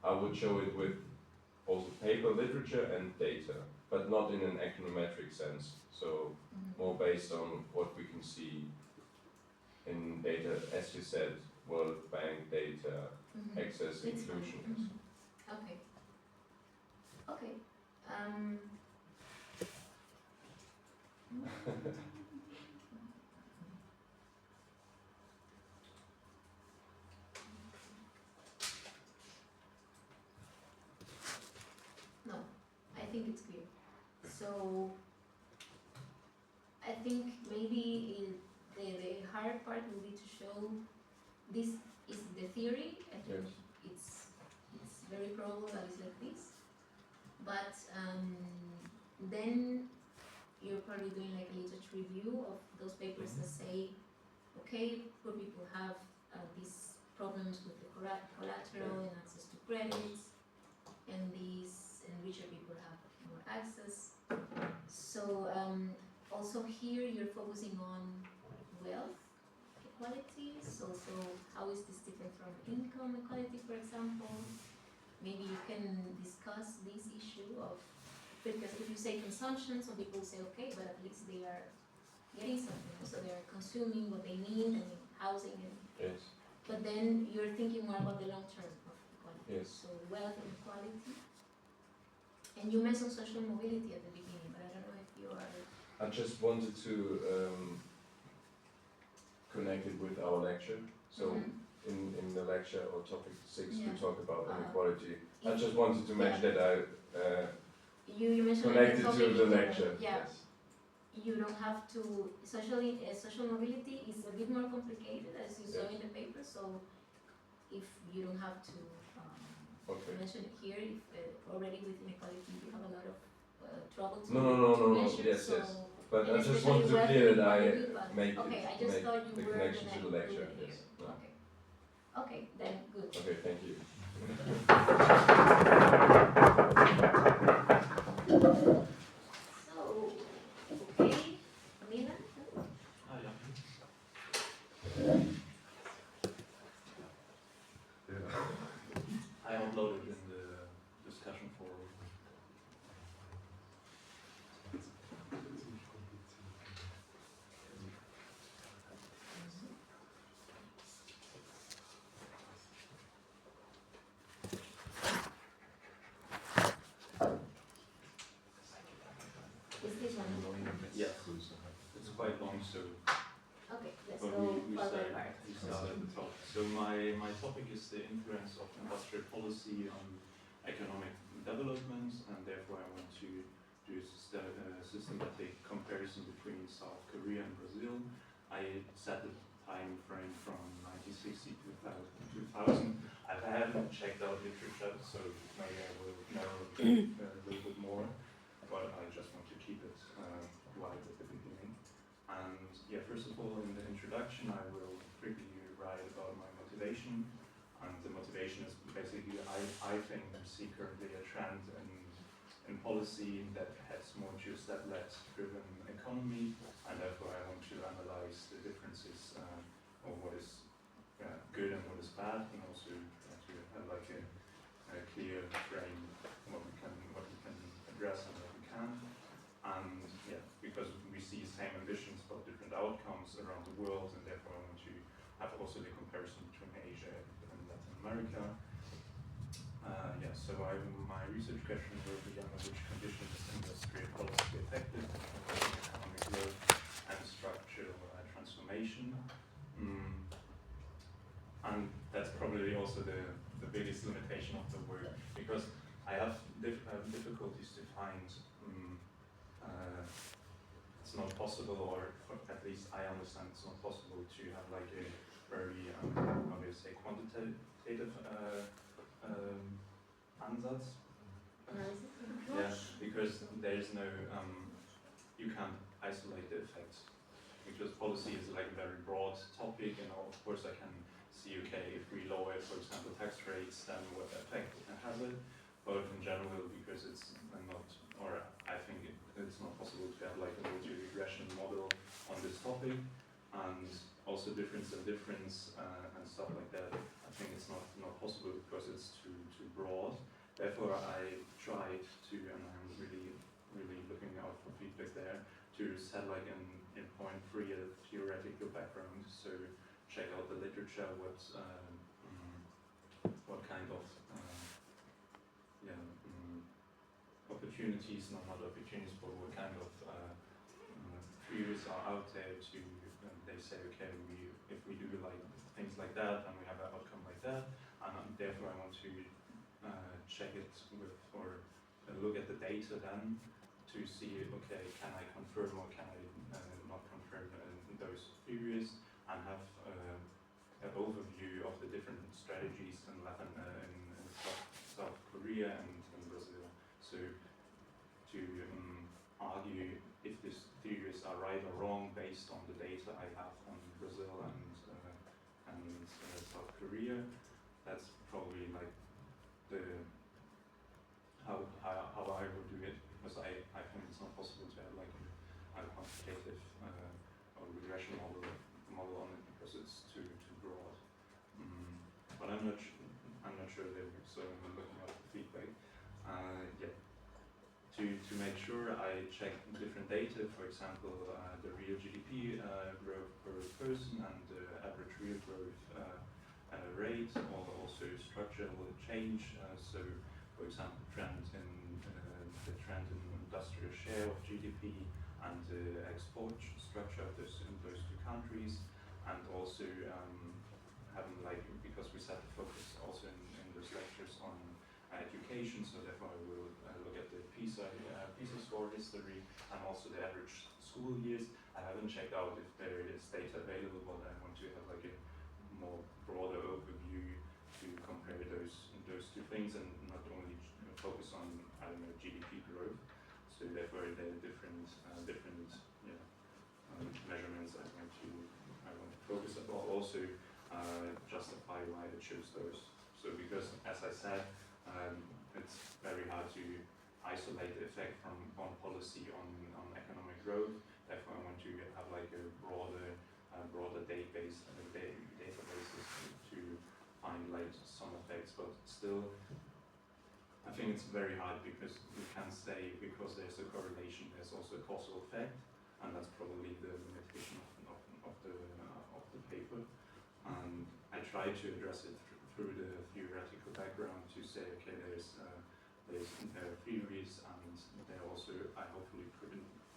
I would show it with also paper literature and data, but not in an econometric sense. So more based on what we can see in data, as you said, World Bank data, access, It's fine. inclusion. Okay. Okay. No, I think it's clear. So I think maybe the hard part will be to show this is the theory. I think Yes. it's very probable that it's like this. But then you're probably doing like a literature review of those papers that say, okay, poor people have these problems with the collateral and access to credits, and richer people have more access. So also here you're focusing on wealth equality. So how is this different from income equality, for example? Maybe you can discuss this issue of, because if you say consumption, some people say, okay, but at least they are getting something, so they are consuming what they need and housing. Yes. But then you're thinking more about the long term of equality. Yes. So wealth and equality. And you mentioned social mobility at the beginning, but I don't know if you are I just wanted to connect it with our lecture. So in the lecture or topic 6 we talk about inequality. I just wanted to mention that I you mentioned connected the to topic the in lecture. Yeah. Yes. You don't have to, social mobility is a bit more complicated as you saw in the paper, so if you don't have to mention it here, if already with inequality you have a lot of trouble to measure, yes, so yes. But and I just especially wanted to with clear that I inequality, but make okay, I it, just make thought you the were connection gonna to the lecture. include it Yes. here. No. Okay, then good. Okay, thank you. So, okay, Camila? I uploaded in the discussion forum. Is this one? Yes, it's quite long, so Okay, let's but go we further start, apart. we start at the top. So my topic is the influence of industrial policy on economic development, and therefore I want to do a systematic comparison between South Korea and Brazil. I set the time frame from 1960 to 2000. I haven't checked out literature, so maybe I will narrow it a little bit more, but I just want to keep it light at the beginning. And yeah, first of all, in the introduction, I will quickly write about my motivation. And the motivation is basically, I think we see currently a trend in policy that heads more to a stat-led driven economy, and therefore I want to analyze the differences of what is good and what is bad, and also to have like a clear frame what we can address and what we can't. And yeah, because we see same ambitions but different outcomes around the world, and therefore I want to have also the comparison between Asia and Latin America. Yeah, so my research question will be under which conditions industrial policy effective on economic growth and structural transformation. And that's probably also the biggest limitation of the work, because I have difficulties to find it's not possible, or at least I understand it's not possible to have like a very, how do you say, quantitative ansatz. Yeah, because there is no, you can't isolate the effects, because policy is like a very broad topic, and of course I can see, okay, if we lower, for example, tax rates, then what effect it has it, but in general, because it's not, or I think it's not possible to have like a multi-regression model on this topic, and also difference and stuff like that. I think it's not possible because it's too broad. Therefore, I tried to, and I'm really looking out for feedback there, to set like in point 3 a theoretical background. So check out the literature, what kind of opportunities, not opportunities, but what kind of theories are out there to, they say, okay, if we do like things like that, and we have an outcome like that, and therefore I want to check it with, or look at the data then to see, okay, can I confirm or can I not confirm those theories, and have an overview of the different strategies in South Korea and in Brazil. So to argue if these theories are right or wrong based on the data I have on Brazil and South Korea. That's probably like how I would do it, because I think it's not possible to have like a quantitative or regression model on it, because it's too broad. But I'm not sure there, so I'm looking at the feedback. Yeah. To make sure, I check different data, for example, the real GDP growth per person and the average real growth rate, or also structural change. So, for example, the trend in industrial share of GDP, and the export structure of in those two countries, and also having because we set the focus also in those lectures on education, so therefore I will look at the PISA score history and also the average school years. I haven't checked out if there is data available, but I want to have a more broader overview to compare those two things and not only focus on GDP growth. So therefore there are different measurements I want to focus on, but also justify why I chose those. So because as I said, it's very hard to isolate the effect from one policy on economic growth. Therefore, I want to have a broader databases to find some effects. But still, I think it's very hard because we can't say because there's a correlation, there's also a causal effect, and that's probably the limitation of the paper. And I try to address it through the theoretical background to say, okay, there's theories, and they're also, I hopefully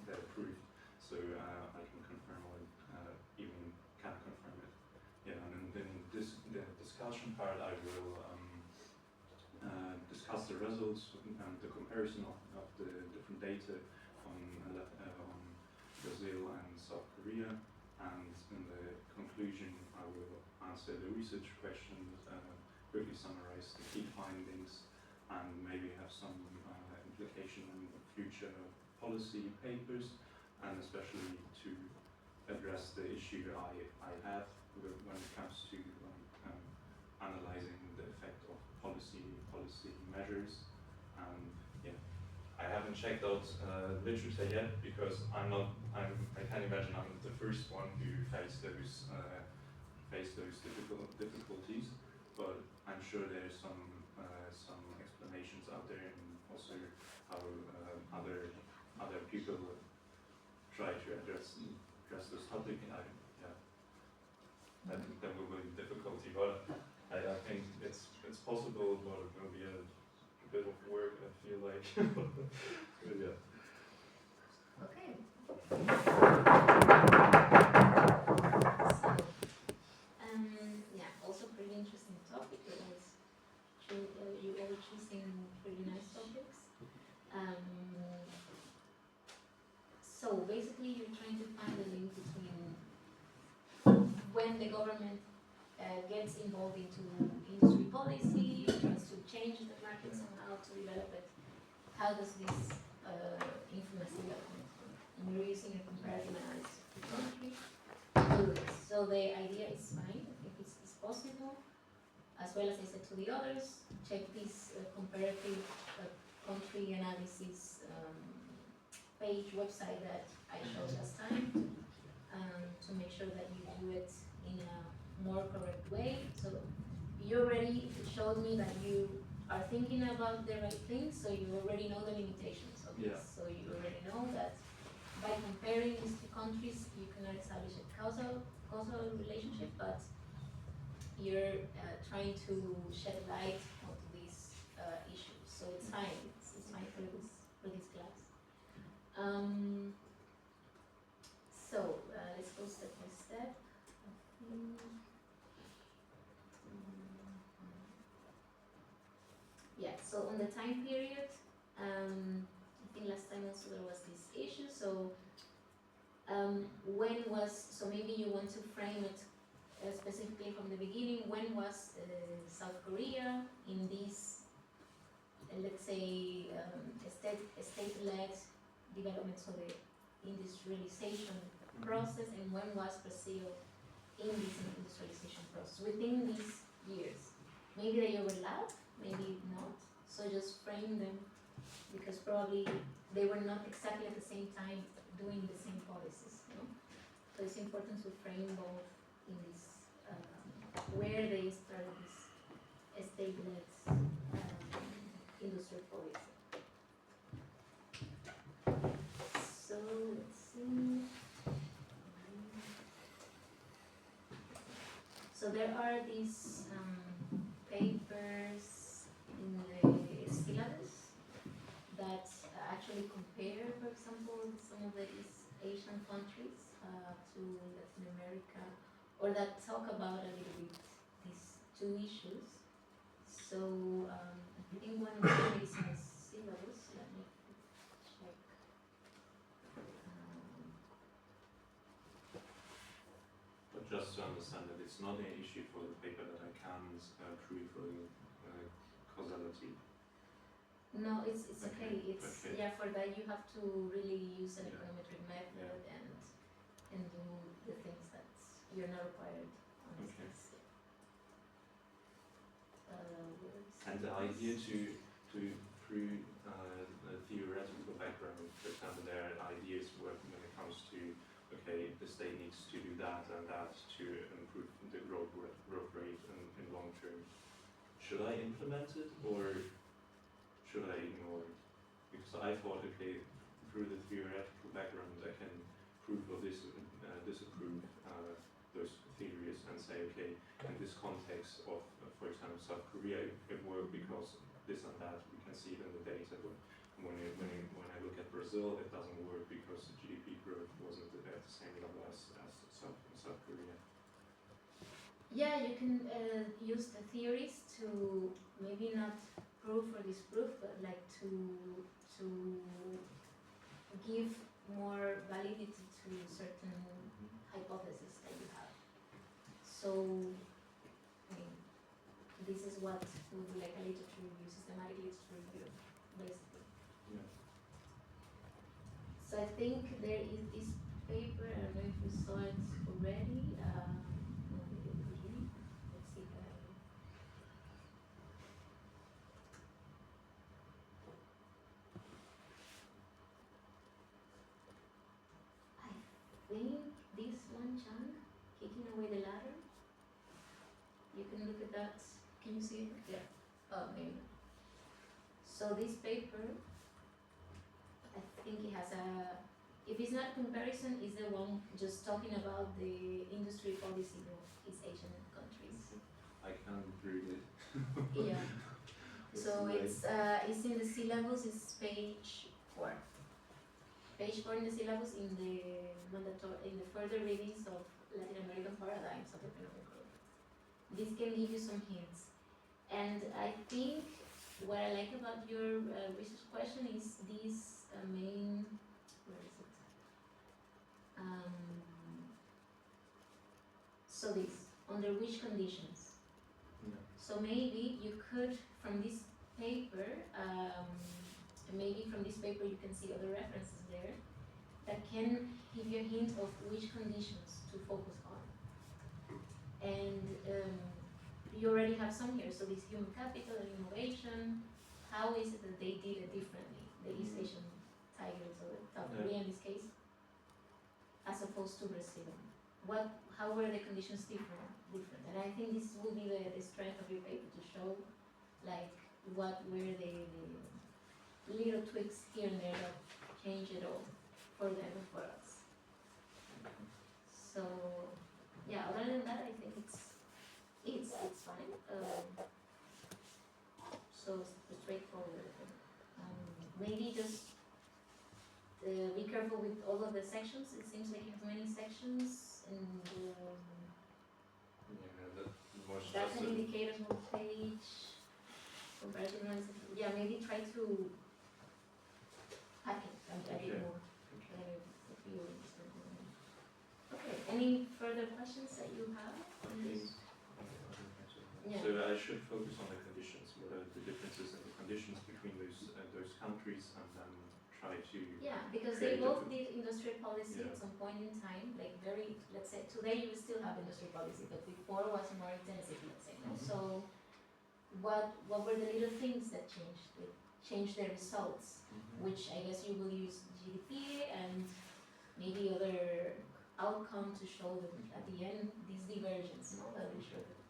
they're proved, so I can confirm or even can confirm it. Yeah, and then the discussion part, I will discuss the results and the comparison of the different data on Brazil and South Korea, and in the conclusion, I will answer the research questions, quickly summarize the key findings, and maybe have some implication on future policy papers, and especially to address the issue I have when it comes to analyzing the effect of policy measures. And yeah, I haven't checked out literature yet because I can imagine I'm the first one who faced those difficulties, but I'm sure there's some explanations out there, and also how other people try to address this topic. And I think that will be difficulty, but I think it's possible, but it will be a bit of work, I feel like. But yeah. Okay. Yeah, also pretty interesting topic. You all choosing pretty nice topics. So basically, you're trying to find the link between when the government gets involved into industry policy, tries to change the market somehow to develop it. How does this influence development? And you're using a comparative analysis of the country to do this. So the idea is fine. I think it's possible. As well as I said to the others, check this comparative country analysis page website that I showed last time to make sure that you do it in a more correct way. So you already showed me that you are thinking about the right things, so you already know the limitations of this. So you already know that by comparing these two countries, you cannot establish a causal relationship, but you're trying to shed light onto these issues. So it's fine. It's fine for this class. So let's go step by step. Yeah, so on the time period, I think last time also there was this issue. So so maybe you want to frame it specifically from the beginning. When was South Korea in this, let's say, state-led development, so the industrialization process, and when was Brazil in this industrialization process within these years? Maybe they overlap, maybe not. So just frame them, because probably they were not exactly at the same time doing the same policies. So it's important to frame both in this where they started this state-led industry policy. So let's see. So there are these papers in the syllabus that actually compare, for example, some of these Asian countries to Latin America, or that talk about a little bit these two issues. So I think one of them is in the syllabus. Let me check. But just to understand that it's not an issue for the paper that I can't prove causality. No, it's okay. Okay, It's okay. yeah. For that you have to really use an Yeah. econometric method and do the things that you're not required on this Okay. test. And the idea to prove the theoretical background, for example, their ideas work when it comes to, okay, the state needs to do that and that to improve the growth rate in long term. Should I implement it or should I ignore it? Because I thought, okay, through the theoretical background, I can prove or disapprove those theories and say, okay, in this context of, for example, South Korea, it worked because this and that, we can see it in the data. But when I look at Brazil, it doesn't work because the GDP growth wasn't at the same level as South Korea. Yeah, you can use the theories to maybe not prove or disprove, but like to give more validity to certain hypotheses that you have. So, I mean, this is what would be like a literature review, systematic literature review, basically. Yeah. So I think there is this paper, I don't know if you saw it already. No, maybe at the beginning. Let's see if I have it. I think this one, Chan, kicking away the ladder. You can look at that. Can you see it? Yeah. Oh, maybe. So this paper, I think it has a. If it's not comparison, is the one just talking about the industry policy of East Asian countries. I can't read it. Yeah. So it's in the syllabus. It's page 4. Page 4 in the syllabus in the further readings of Latin American paradigms of economic growth. This can give you some hints. And I think what I like about your research question is this main. Where is it? So this, under which conditions? Yeah. So maybe you could, from this paper, you can see other references there that can give you a hint of which conditions to focus on. And you already have some here. So this human capital and innovation, how is it that they did it differently? The East Asian tigers or South Korea in this case, as opposed to Brazil. How were the conditions different? And I think this will be the strength of your paper to show, like, what were the little tweaks here and there that change it all for them and for us. So, yeah. Other than that, I think it's fine. So straightforward. Maybe just be careful with all of the sections. It seems like you have many sections, and that's an indicators on page. Comparative analysis. Yeah, maybe try to hack it a bit more. If you're interested in it. Okay. Any further questions that you have on this? Yeah. So I should focus on the conditions. What are the differences in the conditions between those countries, and then try to. Yeah, because they both did industrial policy at some point in time, like let's say, today you still have industrial policy, but before was more intensive, let's say, no? So, what were the little things that changed? It changed the results, which I guess you will use GDP and maybe other outcome to show that at the end, this divergence, no? That will show that